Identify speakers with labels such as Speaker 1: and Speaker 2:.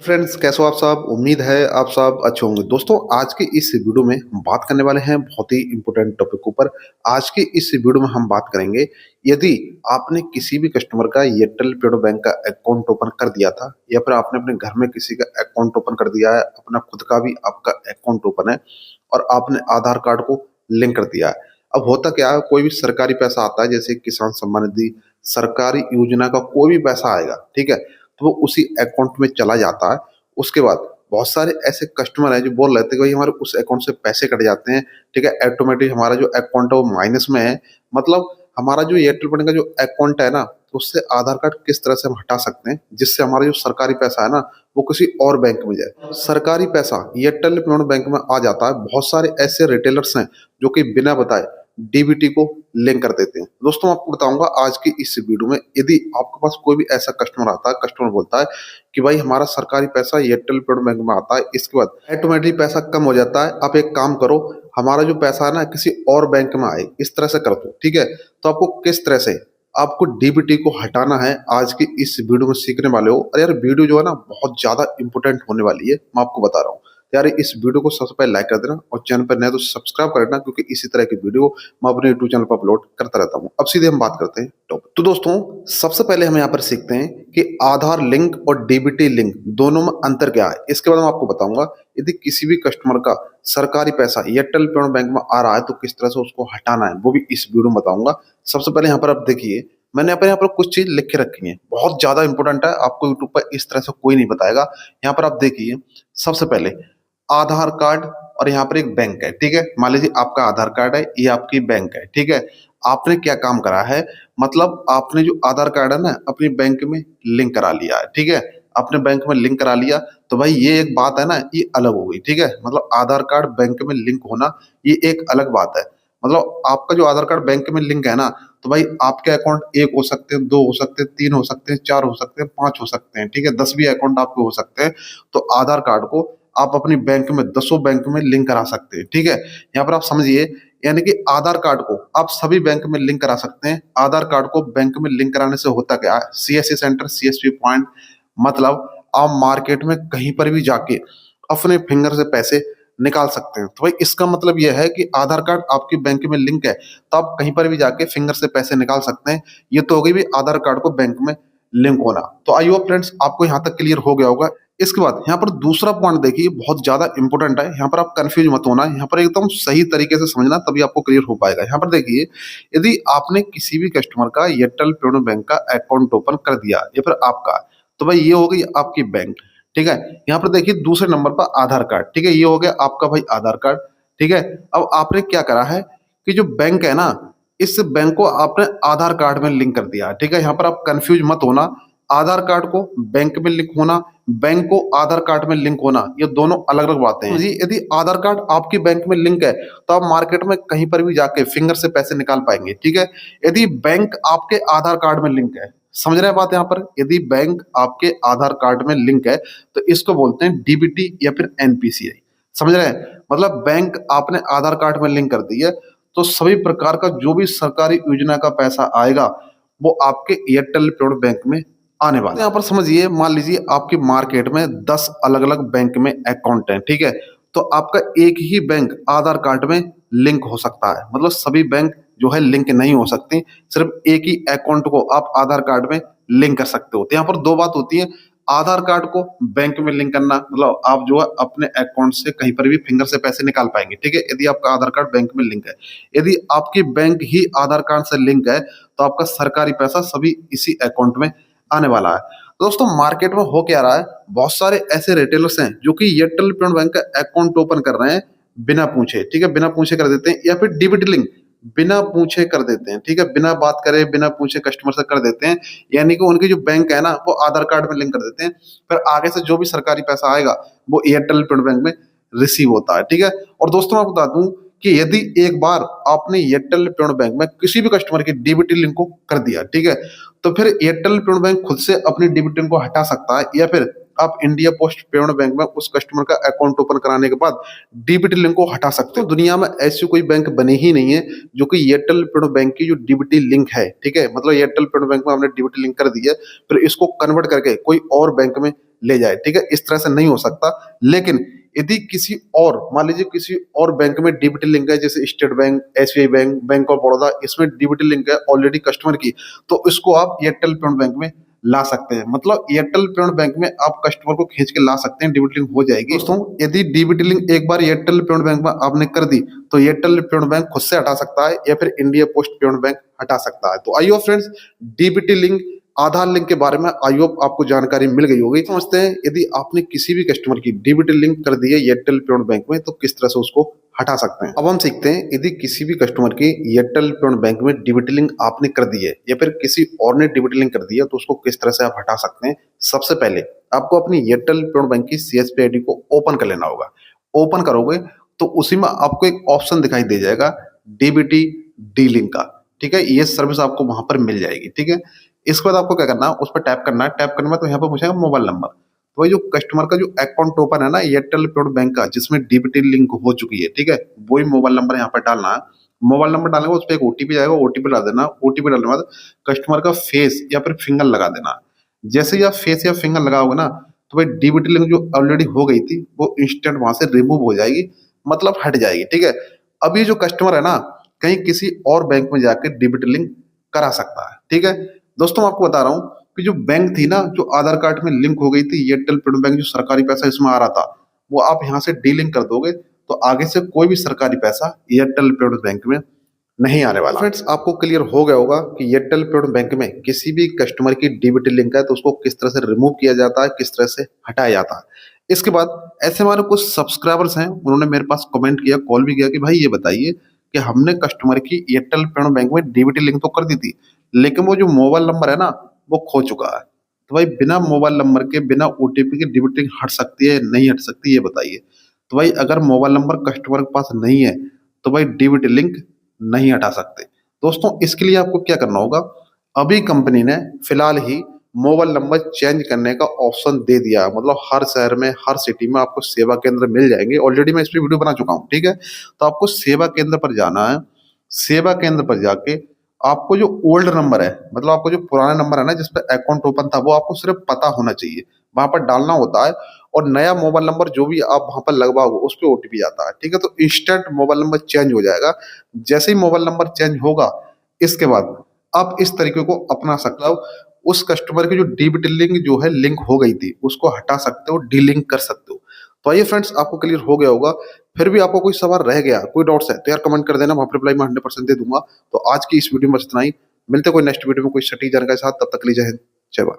Speaker 1: Friends, कैसे हो आप सब? उम्मीद है आप सब अच्छे होंगे। दोस्तों, आज के इस वीडियो में हम बात करने वाले हैं बहुत ही इंपॉर्टेंट टॉपिक ऊपर। आज के इस वीडियो में हम बात करेंगे, यदि आपने किसी भी कस्टमर का एयरटेल पेमेंट बैंक का अकाउंट ओपन कर दिया था या फिर आपने अपने घर में किसी का अकाउंट ओपन कर दिया है, अपना खुद का भी आपका अकाउंट ओपन है और आपने आधार कार्ड को लिंक कर दिया है। अब होता क्या है, कोई भी सरकारी पैसा आता है, जैसे किसान सम्मान निधि, सरकारी योजना का कोई भी पैसा आएगा, ठीक है, तो वो उसी अकाउंट में चला जाता है। उसके बाद बहुत सारे ऐसे कस्टमर हैं जो बोल रहे थे कि भाई हमारे उस अकाउंट से पैसे कट जाते हैं, ठीक है, ऑटोमेटिक हमारा जो अकाउंट है वो माइनस में है। मतलब हमारा जो एयरटेल मनी का जो अकाउंट है ना, तो उससे आधार कार्ड किस तरह से हम हटा सकते हैं जिससे हमारा जो सरकारी पैसा है ना वो किसी और बैंक में जाए। सरकारी पैसा एयरटेल पेमेंट बैंक में आ जाता है। बहुत सारे ऐसे रिटेलर्स हैं जो कि बिना बताए डीबीटी को लिंक कर देते हैं। दोस्तों, आपको बताऊंगा आज की इस वीडियो में, यदि आपके पास कोई भी ऐसा कस्टमर आता है, कस्टमर बोलता है कि भाई हमारा सरकारी पैसा एयरटेल पेमेंट बैंक में आता है, इसके बाद ऑटोमेटिक पैसा कम हो जाता है, आप एक काम करो, हमारा जो पैसा है ना किसी और बैंक में आए, इस तरह से कर दो, ठीक है। तो आपको किस तरह से आपको डीबीटी को हटाना है, आज की इस वीडियो में सीखने वाले हो। और यार वीडियो जो है ना बहुत ज्यादा इंपॉर्टेंट होने वाली है, मैं आपको बता रहा हूँ। यार इस वीडियो को सबसे पहले लाइक कर देना और चैनल पर नए तो सब्सक्राइब कर देना, क्योंकि इसी तरह की वीडियो मैं अपने यूट्यूब चैनल पर अपलोड करता रहता हूँ। अब सीधे हम बात करते हैं टॉपिक। तो दोस्तों, सबसे पहले हम यहाँ पर सीखते हैं कि आधार लिंक और डीबीटी लिंक दोनों में अंतर क्या है। इसके बाद मैं आपको बताऊंगा, यदि किसी भी कस्टमर का सरकारी पैसा एयरटेल पेमेंट बैंक में आ रहा है तो किस तरह से उसको हटाना है, वो भी इस वीडियो में बताऊंगा। सबसे पहले यहाँ पर आप देखिए, मैंने यहाँ पर कुछ चीज लिख के रखी है, बहुत ज्यादा इंपॉर्टेंट है, आपको यूट्यूब पर इस तरह से कोई नहीं बताएगा। यहाँ पर आप देखिए, सबसे पहले आधार कार्ड और यहाँ पर एक बैंक है, ठीक है। मान लीजिए आपका आधार कार्ड है, ये आपकी बैंक है, ठीक है। आपने क्या काम करा है, मतलब आपने जो आधार कार्ड है ना अपनी बैंक में लिंक करा लिया है, ठीक है। अपने बैंक में लिंक करा लिया, तो भाई ये एक बात है ना, ये अलग हो गई, ठीक है। मतलब आधार कार्ड बैंक में लिंक होना ये एक अलग बात है। मतलब आपका जो आधार कार्ड बैंक में लिंक है ना, तो भाई आपके अकाउंट एक हो सकते हैं, दो हो सकते हैं, तीन हो सकते हैं, चार हो सकते हैं, पांच हो सकते हैं, ठीक है। 10 भी अकाउंट आपके हो सकते हैं। तो आधार कार्ड को आप अपनी बैंक में 10 बैंक में लिंक करा सकते हैं, ठीक है। यहाँ पर आप समझिए, यानी कि आधार कार्ड को आप सभी बैंक में लिंक करा सकते हैं। आधार कार्ड को बैंक में लिंक कराने से होता क्या है, सीएससी सेंटर, सीएसपी पॉइंट, मतलब आप मार्केट में कहीं पर भी जाके अपने फिंगर से पैसे निकाल सकते हैं। तो भाई इसका मतलब यह है कि आधार कार्ड आपके बैंक में लिंक है, तो आप कहीं पर भी जाके फिंगर से पैसे निकाल सकते हैं। ये तो हो गई भी आधार कार्ड को बैंक में लिंक होना। तो आई होप फ्रेंड्स आपको यहाँ तक क्लियर हो गया होगा। इसके बाद यहाँ पर दूसरा पॉइंट देखिए, बहुत ज्यादा इंपॉर्टेंट है, यहाँ पर आप कंफ्यूज मत होना, यहाँ पर एकदम सही तरीके से समझना, तभी आपको क्लियर हो पाएगा। यहाँ पर देखिए, यदि आपने किसी भी कस्टमर का एयरटेल पेमेंट बैंक का अकाउंट ओपन कर दिया या फिर आपका, तो भाई ये हो गई आपकी बैंक, ठीक है। यहाँ पर देखिए दूसरे नंबर पर आधार कार्ड, ठीक है, ये हो गया आपका भाई आधार कार्ड, ठीक है। अब आपने क्या करा है कि जो बैंक है ना, इस बैंक को आपने आधार कार्ड में लिंक कर दिया, ठीक है। यहाँ पर आप कंफ्यूज मत होना, आधार कार्ड को बैंक में लिंक होना, बैंक को आधार कार्ड में लिंक होना, ये दोनों अलग अलग बातें हैं जी। यदि आधार कार्ड आपकी बैंक में लिंक है तो आप मार्केट में कहीं पर भी जाके फिंगर से पैसे निकाल पाएंगे, ठीक है। यदि बैंक आपके आधार कार्ड में लिंक है, समझ रहे हैं बात यहाँ पर, यदि बैंक आपके आधार कार्ड में लिंक है तो इसको बोलते हैं डीबीटी या फिर एनपीसीआई, समझ रहे हैं। मतलब बैंक आपने आधार कार्ड में लिंक कर दी है, तो सभी प्रकार का जो भी सरकारी योजना का पैसा आएगा वो आपके एयरटेल पेमेंट बैंक में आने वाला है। यहाँ पर समझिए, मान लीजिए आपकी मार्केट में 10 अलग अलग बैंक में अकाउंट है, ठीक है। तो आपका एक ही बैंक आधार कार्ड में लिंक हो सकता है, मतलब सभी बैंक जो है लिंक नहीं हो सकती, सिर्फ एक ही अकाउंट को आप आधार कार्ड में लिंक कर सकते हो। तो यहाँ पर दो बात होती है, आधार कार्ड को बैंक में लिंक करना, मतलब आप जो है अपने अकाउंट से कहीं पर भी फिंगर से पैसे निकाल पाएंगे, ठीक है, यदि आपका आधार कार्ड बैंक में लिंक है। यदि आपकी बैंक ही आधार कार्ड से लिंक है तो आपका सरकारी पैसा सभी इसी अकाउंट में आने वाला है। तो दोस्तों, मार्केट में हो क्या रहा है, बहुत सारे ऐसे रिटेलर्स हैं जो कि एयरटेल पेमेंट बैंक का अकाउंट ओपन कर रहे हैं बिना पूछे, ठीक है, बिना पूछे कर देते हैं, या फिर डीबीटी लिंक बिना पूछे कर देते हैं, ठीक है, बिना बात करे बिना पूछे कस्टमर से कर देते हैं। यानी कि उनकी जो बैंक है ना वो आधार कार्ड में लिंक कर देते हैं, फिर आगे से जो भी सरकारी पैसा आएगा वो एयरटेल पेमेंट बैंक में रिसीव होता है, ठीक है। और दोस्तों, मैं बता दूं कि यदि एक बार आपने एयरटेल पेमेंट बैंक में किसी भी कस्टमर की डीबीटी लिंक को कर दिया, ठीक है, तो फिर एयरटेल पेमेंट बैंक खुद से अपनी डीबीटी लिंक को हटा सकता है, या फिर आप इंडिया पोस्ट पेमेंट बैंक में उस कस्टमर का अकाउंट ओपन कराने के बाद डीबीटी लिंक को हटा सकते हो। दुनिया में ऐसी कोई बैंक बनी ही नहीं है जो कि एयरटेल पेमेंट बैंक की जो डीबीटी लिंक है, ठीक है, मतलब एयरटेल पेमेंट बैंक में हमने डीबीटी लिंक कर दी है, फिर इसको कन्वर्ट करके कोई और बैंक में ले जाए, ठीक है, इस तरह से नहीं हो सकता। लेकिन यदि किसी और, मान लीजिए किसी और बैंक में डीबीटी लिंक है, जैसे state bank, SBI bank, bank of Baroda, इसमें डीबीटी लिंक है ऑलरेडी कस्टमर की, तो इसको आप एयरटेल पेमेंट बैंक में ला सकते हैं। मतलब एयरटेल पेमेंट बैंक में आप कस्टमर को खींच के ला सकते हैं, डीबीटी लिंक हो जाएगी। दोस्तों, यदि डीबीटी लिंक एक बार एयरटेल पेमेंट बैंक में आपने कर दी, तो एयरटेल पेमेंट बैंक खुद से हटा सकता है या फिर इंडिया पोस्ट पेमेंट बैंक हटा सकता है। तो आइयो फ्रेंड्स, डीबीटी लिंक, आधार लिंक के बारे में आई होप आपको जानकारी मिल गई होगी। समझते हैं, यदि आपने किसी भी कस्टमर की डीबीटी लिंक कर दी है एयरटेल पेमेंट बैंक में, तो किस तरह से उसको हटा सकते हैं। अब हम सीखते हैं, यदि किसी भी कस्टमर की एयरटेल पेमेंट बैंक में डीबीटी लिंक आपने कर दी है या फिर किसी और ने डीबीटी लिंक कर दी है, तो उसको किस तरह से आप हटा सकते हैं। सबसे पहले आपको अपनी एयरटेल पेमेंट बैंक की सीएसपी आईडी को ओपन कर लेना होगा। ओपन करोगे तो उसी में आपको एक ऑप्शन दिखाई दे जाएगा डीबीटी डी लिंक का, ठीक है, ये सर्विस आपको वहां पर मिल जाएगी, ठीक है। इसके बाद आपको क्या करना है, उस पर टैप करना है। टैप करने में तो यहाँ पर पूछेगा मोबाइल नंबर, तो वही जो कस्टमर का जो अकाउंट ओपन है ना एयरटेल पेमेंट बैंक का, जिसमें डीबीटी लिंक हो चुकी है, ठीक है, वही मोबाइल नंबर यहाँ पर डालना है। मोबाइल नंबर डालेंगे, उस पर एक ओटीपी आएगा, ओटीपी डाल देना। ओटीपी डालने के बाद कस्टमर का फेस या फिर फिंगर लगा देना। जैसे ही आप फेस या फिंगर लगाओगे ना, तो भाई डीबीटी लिंक जो ऑलरेडी हो गई थी वो इंस्टेंट वहां से रिमूव हो जाएगी, मतलब हट जाएगी, ठीक है। अभी जो कस्टमर है ना, कहीं किसी और बैंक में जाकर डीबीटी लिंक करा सकता है, ठीक है। दोस्तों, मैं आपको बता रहा हूँ कि जो बैंक थी ना, जो आधार कार्ड में लिंक हो गई थी एयरटेल पेमेंट बैंक, जो सरकारी पैसा इसमें आ रहा था, वो आप यहाँ से डी लिंक कर दोगे तो आगे से कोई भी सरकारी पैसा एयरटेल पेमेंट बैंक में नहीं आने वाला। फ्रेंड्स, आपको क्लियर हो गया होगा कि एयरटेल पेमेंट बैंक में किसी भी कस्टमर की डीबीटी लिंक है तो उसको किस तरह से रिमूव किया जाता है, किस तरह से हटाया जाता है। इसके बाद ऐसे हमारे कुछ सब्सक्राइबर्स हैं, उन्होंने मेरे पास कमेंट किया, कॉल भी किया कि भाई ये बताइए कि हमने कस्टमर की एयरटेल पेमेंट बैंक में डीबीटी लिंक तो कर दी थी, लेकिन वो जो मोबाइल नंबर है ना वो खो चुका है। तो भाई बिना मोबाइल नंबर के, बिना ओटीपी के डीबीटी लिंक हट सकती है, नहीं हट सकती, ये बताइए। तो भाई अगर मोबाइल नंबर कस्टमर के पास नहीं है तो भाई डीबीटी लिंक नहीं हटा सकते। दोस्तों, इसके लिए आपको क्या करना होगा, अभी कंपनी ने फिलहाल ही मोबाइल नंबर चेंज करने का ऑप्शन दे दिया है। मतलब हर शहर में, हर सिटी में आपको सेवा केंद्र मिल जाएंगे। ऑलरेडी मैं इस पर वीडियो बना चुका हूँ, ठीक है। तो आपको सेवा केंद्र पर जाना है। सेवा केंद्र पर जाके आपको जो ओल्ड नंबर है, मतलब आपको जो पुराना नंबर है ना जिस पर अकाउंट ओपन था, वो आपको सिर्फ पता होना चाहिए, वहां पर डालना होता है। और नया मोबाइल नंबर जो भी आप वहां पर लगवाओगे उस पर ओटीपी आता है, ठीक है। तो इंस्टेंट मोबाइल नंबर चेंज हो जाएगा। जैसे ही मोबाइल नंबर चेंज होगा, इसके बाद आप इस तरीके को अपना सकते हो। उस कस्टमर की जो डीबीटी लिंक जो है लिंक हो गई थी उसको हटा सकते हो, डी लिंक कर सकते हो। तो आइए फ्रेंड्स, आपको क्लियर हो गया होगा। फिर भी आपको कोई सवाल रह गया, कोई डाउट्स है तो यार कमेंट कर देना, वहां पर रिप्लाई मैं 100% दे दूंगा। तो आज की इस वीडियो में बस इतना ही। मिलते कोई नेक्स्ट वीडियो में कोई सटीक जानकारी के साथ, तब तक के लिए जय हिंद, जय भारत।